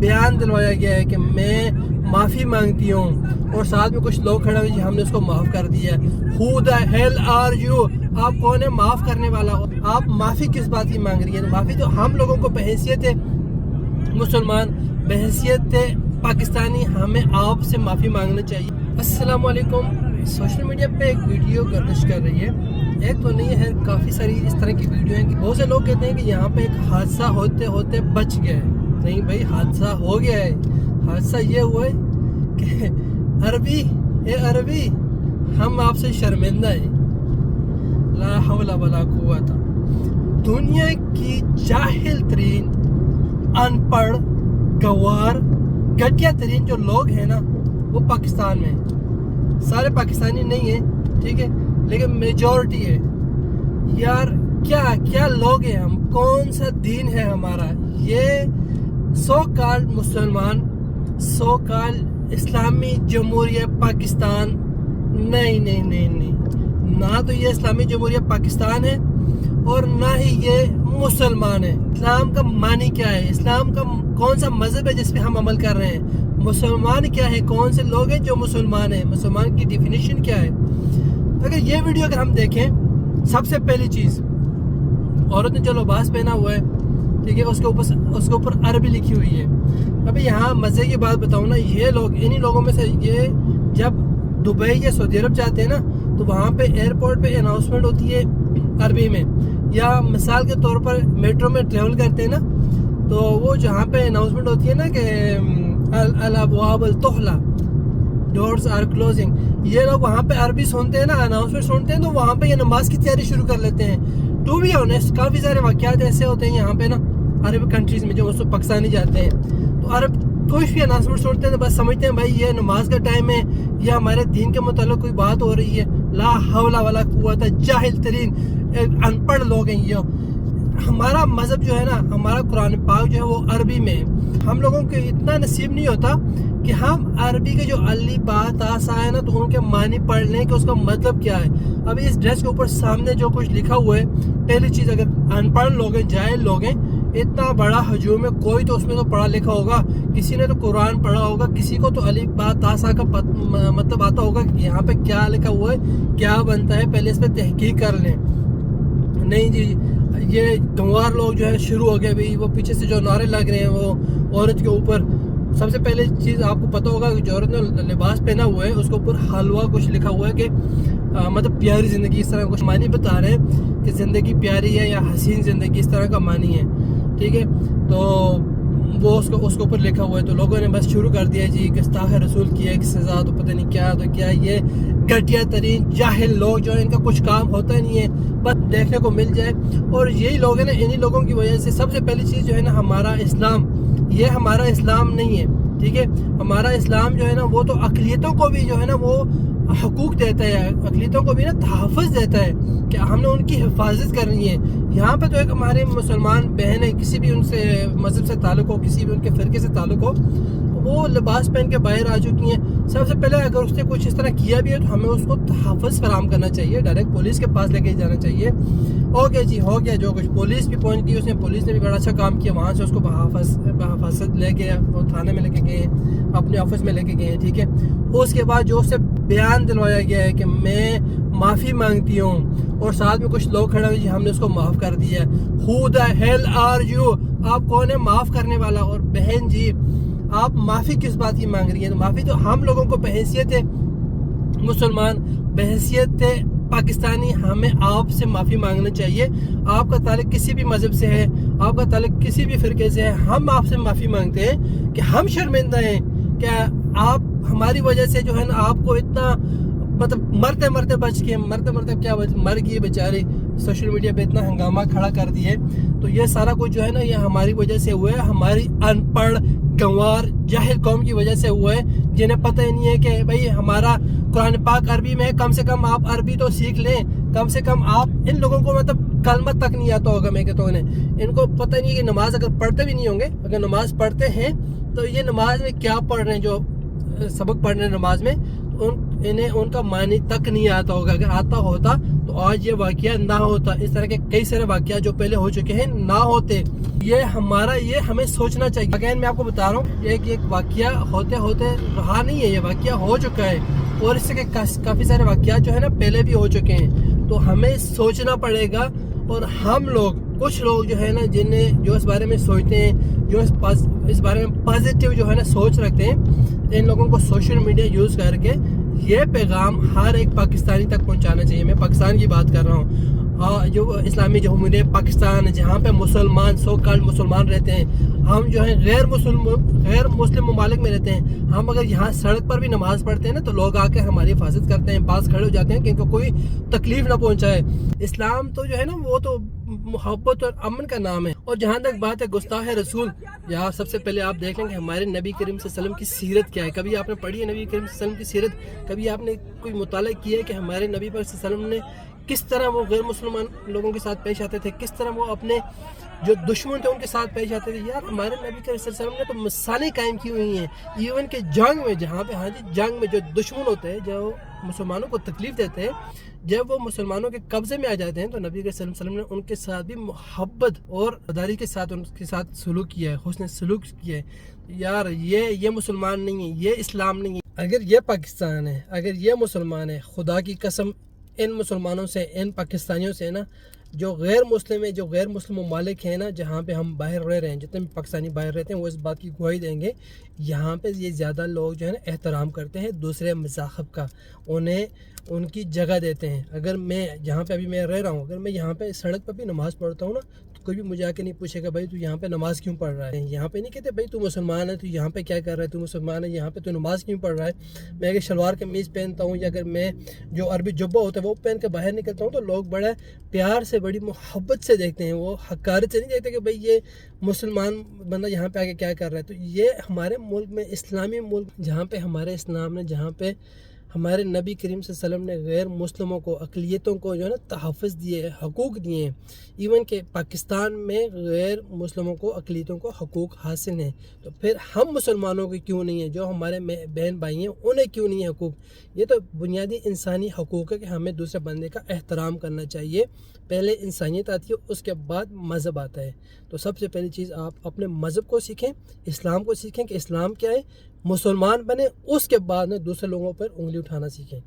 بیان دلوایا گیا ہے کہ میں معافی مانگتی ہوں، اور ساتھ میں کچھ لوگ کھڑے ہوئے جی ہم نے اس کو معاف کر دیا ہے۔ Who the hell are you؟ آپ کون ہے معاف کرنے والا؟ آپ معافی کس بات کی مانگ رہی ہیں؟ معافی تو ہم لوگوں کو بحیثیت مسلمان، بحیثیت پاکستانی، ہمیں آپ سے معافی مانگنا چاہیے۔ السلام علیکم۔ سوشل میڈیا پہ ایک ویڈیو گردش کر رہی ہے، ایک تو نہیں ہے، کافی ساری اس طرح کی ویڈیو ہیں کہ بہت سے لوگ کہتے ہیں کہ یہاں پہ ایک حادثہ ہوتے ہوتے بچ گیا ہے۔ نہیں بھائی، حادثہ ہو گیا ہے۔ حادثہ یہ ہوا ہے کہ عربی ہم آپ سے شرمندہ ہیں۔ لا حول ولا قوت۔ دنیا کی جاہل ترین، ان پڑھ، گوار، گھٹیا ترین جو لوگ ہیں نا وہ پاکستان میں ہیں۔ سارے پاکستانی نہیں ہیں، ٹھیک ہے، لیکن میجورٹی ہے۔ یار کیا لوگ ہیں ہم؟ کون سا دین ہے ہمارا؟ یہ سو کال مسلمان، سو کال اسلامی جمہوریہ پاکستان، نہیں، نہ تو یہ اسلامی جمہوریہ پاکستان ہے اور نہ ہی یہ مسلمان ہے۔ اسلام کا معنی کیا ہے؟ اسلام کا کون سا مذہب ہے جس پہ ہم عمل کر رہے ہیں؟ مسلمان کیا ہے؟ کون سے لوگ ہیں جو مسلمان ہیں؟ مسلمان کی ڈیفینیشن کیا ہے؟ اگر یہ ویڈیو اگر ہم دیکھیں، سب سے پہلی چیز، عورت نے جو لباس پہنا ہوا ہے، ٹھیک ہے، اس کے اوپر عربی لکھی ہوئی ہے۔ ابھی یہاں مزے کی بات بتاؤں نا، یہ لوگ، انہی لوگوں میں سے یہ جب دبئی یا سعودی عرب جاتے ہیں نا تو وہاں پہ ایئرپورٹ پہ اناؤنسمنٹ ہوتی ہے عربی میں، یا مثال کے طور پر میٹرو میں ٹریول کرتے ہیں نا تو وہ جہاں پہ اناؤنسمنٹ ہوتی ہے نا کہ الابواب التحلا، ڈورز آر کلوزنگ، یہ لوگ وہاں پہ عربی سنتے ہیں نا، اناؤنسمنٹ سنتے ہیں تو وہاں پہ یہ نماز کی تیاری شروع کر لیتے ہیں۔ ٹو بی آنیسٹ، کافی سارے واقعات ایسے ہوتے ہیں یہاں پہ نا عرب کنٹریز میں، جو اس وقت پاکستانی جاتے ہیں تو عرب کوئی بھی اناؤنسمنٹ سنتے ہیں تو بس سمجھتے ہیں بھائی یہ نماز کا ٹائم ہے یا ہمارے دین کے متعلق کوئی بات ہو رہی ہے۔ لا حول ولا قوت، جاہل ترین ان پڑھ لوگ ہیں یہ۔ ہمارا مذہب جو ہے نا، ہمارا قرآن پاک جو ہے وہ عربی میں ہے۔ ہم لوگوں کو اتنا نصیب نہیں ہوتا کہ ہم عربی کے جو الف با تا سا ہے نا تو ان کے معنی پڑھ لیں کہ اس کا مطلب کیا ہے۔ اب اس ڈریس کے اوپر سامنے جو کچھ لکھا ہوا ہے، پہلی چیز، اگر ان پڑھ لوگ ہیں، جاہل لوگ ہیں، اتنا بڑا ہجوم ہے، کوئی تو اس میں تو پڑھا لکھا ہوگا، کسی نے تو قرآن پڑھا ہوگا، کسی کو تو الف با تا سا کا مطلب آتا ہوگا کہ یہاں پہ کیا لکھا ہوا ہے، کیا بنتا ہے، پہلے اس پہ تحقیق کر لیں۔ نہیں جی، یہ گنوار لوگ جو ہے شروع ہو گئے بھی، وہ پیچھے سے جو نعرے لگ رہے ہیں وہ عورت کے اوپر۔ سب سے پہلے چیز آپ کو پتہ ہوگا کہ جو عورت نے لباس پہنا ہوا ہے اس کے اوپر حلوہ کچھ لکھا ہوا ہے کہ مطلب پیاری زندگی، اس طرح کچھ معنی بتا رہے ہیں کہ زندگی پیاری ہے یا حسین زندگی، اس طرح کا معنی ہے، ٹھیک ہے۔ تو وہ اس کے اوپر لکھا ہوا ہے تو لوگوں نے بس شروع کر دیا جی گستاخ رسول کی ایک سزا، تو پتہ نہیں کیا تو کیا۔ یہ گھٹیا ترین جاہل لوگ جو ہیں، ان کا کچھ کام ہوتا نہیں ہے، بس دیکھنے کو مل جائے۔ اور یہی لوگ ہیں نا، انہی لوگوں کی وجہ سے سب سے پہلی چیز جو ہے نا، ہمارا اسلام، یہ ہمارا اسلام نہیں ہے، ٹھیک ہے۔ ہمارا اسلام جو ہے نا وہ تو اقلیتوں کو بھی جو ہے نا وہ حقوق دیتا ہے، اقلیتوں کو بھی نا تحفظ دیتا ہے کہ ہم نے ان کی حفاظت کرنی ہے۔ یہاں پہ تو ایک ہمارے مسلمان بہن ہے، کسی بھی ان سے مذہب سے تعلق ہو، کسی بھی ان کے فرقے سے تعلق ہو، وہ لباس پہن کے باہر آ چکی ہیں۔ سب سے پہلے اگر اس نے کچھ اس طرح کیا بھی ہے تو ہمیں اس کو تحفظ فراہم کرنا چاہیے، ڈائریکٹ پولیس کے پاس لے کے جانا چاہیے۔ اوکے جی، ہو گیا جو کچھ، پولیس بھی پہنچ گئی، اس نے، پولیس نے بھی بڑا اچھا کام کیا، وہاں سے اس کو بحفاظت لے کے تھانے میں لے کے گئے، اپنے آفس میں لے کے گئے، ٹھیک ہے۔ اس کے بعد جو اس سے بیان دلوایا گیا ہے کہ میں معافی مانگتی ہوں، اور ساتھ میں کچھ لوگ کھڑے ہوئے جی ہم نے اس کو معاف کر دیا ہے۔ Who the hell are you؟ آپ کون ہے معاف کرنے والا؟ اور بہن جی، آپ معافی کس بات کی مانگ رہی ہیں؟ معافی تو ہم لوگوں کو بحیثیت مسلمان، بحیثیت پاکستانی، ہمیں آپ سے معافی مانگنا چاہیے۔ آپ کا تعلق کسی بھی مذہب سے ہے، آپ کا تعلق کسی بھی فرقے سے ہے، ہم آپ سے معافی مانگتے ہیں کہ ہم شرمندہ ہیں کہ آپ ہماری وجہ سے جو ہے نا آپ کو اتنا مطلب مرتے بچ کے، کیا مر گئی بیچاری، سوشل میڈیا پہ اتنا ہنگامہ کھڑا کر دیے۔ تو یہ سارا کچھ جو ہے نا یہ ہماری وجہ سے ہوا ہے، ہماری ان پڑھ، گنوار، جاہل قوم کی وجہ سے ہوا ہے، جنہیں پتہ ہی نہیں ہے کہ بھائی ہمارا قرآن پاک عربی میں ہے، کم سے کم آپ عربی تو سیکھ لیں، کم سے کم آپ، ان لوگوں کو مطلب کلمہ تک نہیں آتا ہوگا، میں کہتا ہوں ان کو پتہ نہیں ہے کہ نماز اگر پڑھتے بھی نہیں ہوں گے، اگر نماز پڑھتے ہیں تو یہ نماز میں کیا پڑھ رہے ہیں، جو سبق پڑھ رہے ہیں نماز میں، انہیں ان کا معنی تک نہیں آتا ہوگا۔ اگر آتا ہوتا تو آج یہ واقعہ نہ ہوتا. اس طرح کے کئی سارے واقعات جو پہلے ہو چکے ہیں نہ ہوتے. یہ ہمیں سوچنا چاہیے. اگین میں آپ کو بتا رہا ہوں ایک واقعہ ہوتے ہوتے رہا نہیں ہے, یہ واقعہ ہو چکا ہے, اور اس سے کافی سارے واقعات جو ہے نا پہلے بھی ہو چکے ہیں. تو ہمیں سوچنا پڑے گا, اور ہم لوگ کچھ لوگ جو ہے نا جو اس بارے میں سوچتے ہیں, جو اس بارے میں پازیٹیو جو ہے نا سوچ رکھتے ہیں, ان لوگوں کو سوشل میڈیا یوز کر کے یہ پیغام ہر ایک پاکستانی تک پہنچانا چاہیے. میں پاکستان کی بات کر رہا ہوں, جو اسلامی جمہوریہ پاکستان ہے, جہاں پہ مسلمان سو کالڈ مسلمان رہتے ہیں. ہم جو ہیں غیر مسلم ممالک میں رہتے ہیں. ہم اگر یہاں سڑک پر بھی نماز پڑھتے ہیں نا تو لوگ آ کے ہماری حفاظت کرتے ہیں, پاس کھڑے ہو جاتے ہیں کہ ان کو کوئی تکلیف نہ پہنچائے. اسلام تو جو ہے نا وہ تو محبت اور امن کا نام ہے. اور جہاں تک بات ہے گستاخ رسول, یا سب سے پہلے آپ دیکھ لیں کہ ہمارے نبی کریم صلی اللہ علیہ وسلم کی سیرت کیا ہے. کبھی آپ نے پڑھی ہے نبی کریم صلی اللہ علیہ وسلم کی سیرت؟ کبھی آپ نے کوئی مطالعہ کیا ہے کہ ہمارے نبی پر صلی اللہ علیہ وسلم نے کس طرح وہ غیر مسلمان لوگوں کے ساتھ پیش آتے تھے, کس طرح وہ اپنے جو دشمن تھے ان کے ساتھ پیش آتے تھے؟ یار ہمارے نبی کریم صلی اللہ علیہ وسلم نے تو مثالیں قائم کی ہوئی ہیں. ایون کہ جنگ میں, جہاں پہ جنگ میں جو دشمن ہوتے ہیں, جو مسلمانوں کو تکلیف دیتے ہیں, جب وہ مسلمانوں کے قبضے میں آ جاتے ہیں تو نبی کریم صلی اللہ علیہ وسلم نے ان کے ساتھ بھی محبت اور وفاداری کے ساتھ ان کے ساتھ سلوک کیا ہے, حسن سلوک کیا ہے. یار یہ مسلمان نہیں ہے, یہ اسلام نہیں ہے. اگر یہ پاکستان ہے, اگر یہ مسلمان ہے, خدا کی قسم ان مسلمانوں سے, ان پاکستانیوں سے نا جو غیر مسلم ہے, جو غیر مسلم ممالک ہیں نا جہاں پہ ہم باہر رہ رہے ہیں, جتنے بھی پاکستانی باہر رہتے ہیں وہ اس بات کی گواہی دیں گے, یہاں پہ یہ زیادہ لوگ جو ہے نا احترام کرتے ہیں دوسرے مذاہب کا, انہیں ان کی جگہ دیتے ہیں. اگر میں جہاں پہ ابھی میں رہ رہا ہوں, اگر میں یہاں پہ سڑک پہ بھی نماز پڑھتا ہوں نا تو کوئی بھی مجھے آ کے نہیں پوچھے گا بھائی تو یہاں پہ نماز کیوں پڑھ رہا ہے. یہاں پہ نہیں کہتے بھائی تو مسلمان ہے تو یہاں پہ کیا کر رہا ہے, تو مسلمان ہے یہاں پہ تو نماز کیوں پڑھ رہا ہے. میں اگر شلوار قمیض پہنتا ہوں, یا اگر میں جو عربی جبہ ہوتا ہے وہ پہن کے باہر نکلتا ہوں, تو لوگ بڑے پیار سے, بڑی محبت سے دیکھتے ہیں. وہ حقارت سے نہیں دیکھتے کہ بھئی یہ مسلمان بندہ یہاں پہ آ کے کیا کر رہا ہے. تو یہ ہمارے ملک میں, اسلامی ملک جہاں پہ ہمارے اسلام نے, جہاں پہ ہمارے نبی کریم صلی اللہ علیہ وسلم نے غیر مسلموں کو, اقلیتوں کو جو ہے نا تحفظ دیے, حقوق دیے ہیں. ایون کہ پاکستان میں غیر مسلموں کو, اقلیتوں کو حقوق حاصل ہیں, تو پھر ہم مسلمانوں کے کیوں نہیں ہیں؟ جو ہمارے بہن بھائی ہیں انہیں کیوں نہیں ہے حقوق؟ یہ تو بنیادی انسانی حقوق ہے کہ ہمیں دوسرے بندے کا احترام کرنا چاہیے. پہلے انسانیت آتی ہے, اس کے بعد مذہب آتا ہے. تو سب سے پہلی چیز آپ اپنے مذہب کو سیکھیں, اسلام کو سیکھیں کہ اسلام کیا ہے, مسلمان بنے, اس کے بعد میں دوسرے لوگوں پر انگلی اٹھانا سیکھیں.